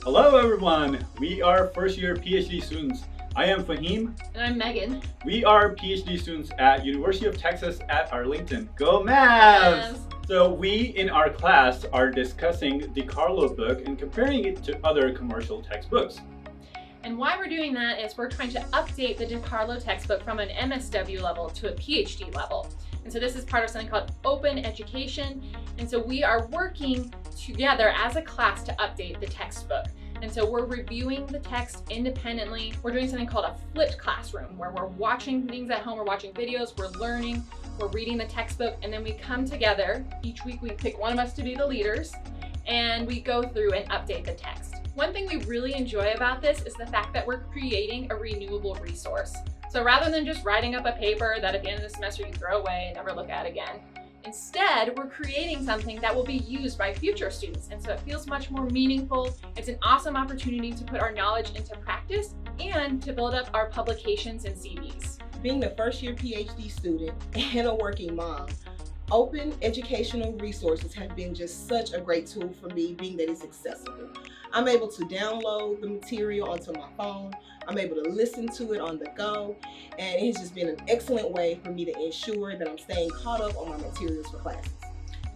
Hello everyone, we are first year PhD students. I am Fahim. And I'm Megan. We are PhD students at University of Texas at Arlington. Go Mavs! So we in our class are discussing the Carlo book and comparing it to other commercial textbooks. And why we're doing that is we're trying to update the DiCarlo textbook from an MSW level to a PhD level. And so this is part of something called open education. And so we are working together as a class to update the textbook. And so we're reviewing the text independently. We're doing something called a flipped classroom where we're watching things at home, we're watching videos, we're learning, we're reading the textbook, and then we come together. Each week we pick one of us to be the leaders and we go through and update the text. One thing we really enjoy about this is the fact that we're creating a renewable resource. So rather than just writing up a paper that at the end of the semester you throw away and never look at again, instead we're creating something that will be used by future students. And so it feels much more meaningful. It's an awesome opportunity to put our knowledge into practice and to build up our publications and CVs. Being the first year PhD student and a working mom, open educational resources have been just such a great tool for me, being that it's accessible. I'm able to download the material onto my phone. I'm able to listen to it on the go, and it has just been an excellent way for me to ensure that I'm staying caught up on my materials for classes.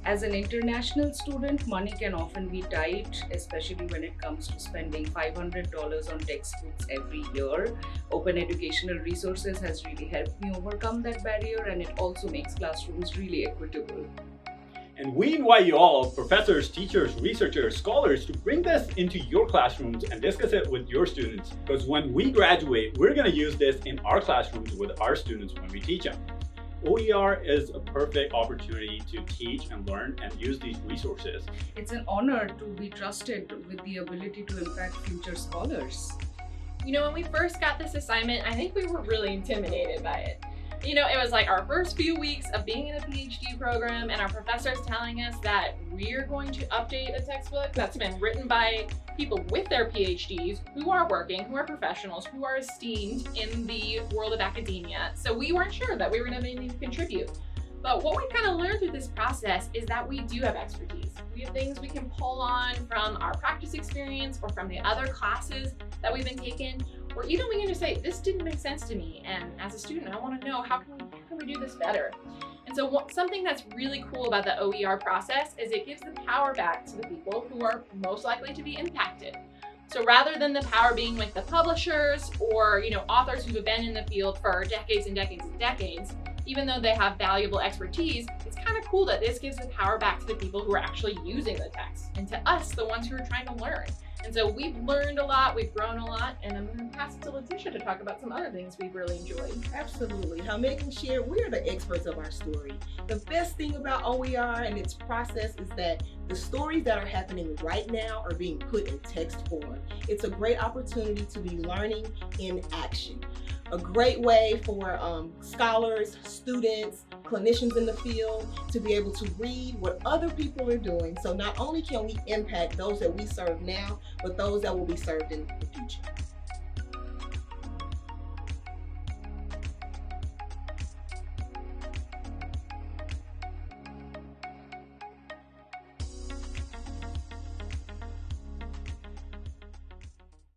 As an international student, money can often be tight, especially when it comes to spending $500 on textbooks every year. Open educational resources has really helped me overcome that barrier, and it also makes classrooms really equitable. And we invite you all, professors, teachers, researchers, scholars, to bring this into your classrooms and discuss it with your students. Because when we graduate, we're going to use this in our classrooms with our students when we teach them. OER is a perfect opportunity to teach and learn and use these resources. It's an honor to be trusted with the ability to impact future scholars. You know, when we first got this assignment, I think we were really intimidated by it. You know, it was like our first few weeks of being in a PhD program and our professors telling us that we're going to update a textbook that's been written by people with their PhDs who are working, who are professionals, who are esteemed in the world of academia. So we weren't sure that we were going to be able to contribute. But what we kind of learned through this process is that we do have expertise. We have things we can pull on from our practice experience or from the other classes that we've been taking, or even we can just say, this didn't make sense to me, and as a student, I want to know how can we do this better? And so something that's really cool about the OER process is it gives the power back to the people who are most likely to be impacted. So rather than the power being with the publishers or authors who have been in the field for decades and decades and decades, even though they have valuable expertise, it's kind of cool that this gives the power back to the people who are actually using the text, and to us, the ones who are trying to learn. And so we've learned a lot, we've grown a lot, and I'm going to pass it to Letitia to talk about some other things we've really enjoyed. Absolutely. How Megan shared, we are the experts of our story. The best thing about OER and its process is that the stories that are happening right now are being put in text form. It's a great opportunity to be learning in action. A great way for scholars, students, clinicians in the field to be able to read what other people are doing. So not only can we impact those that we serve now, but those that will be served in the future.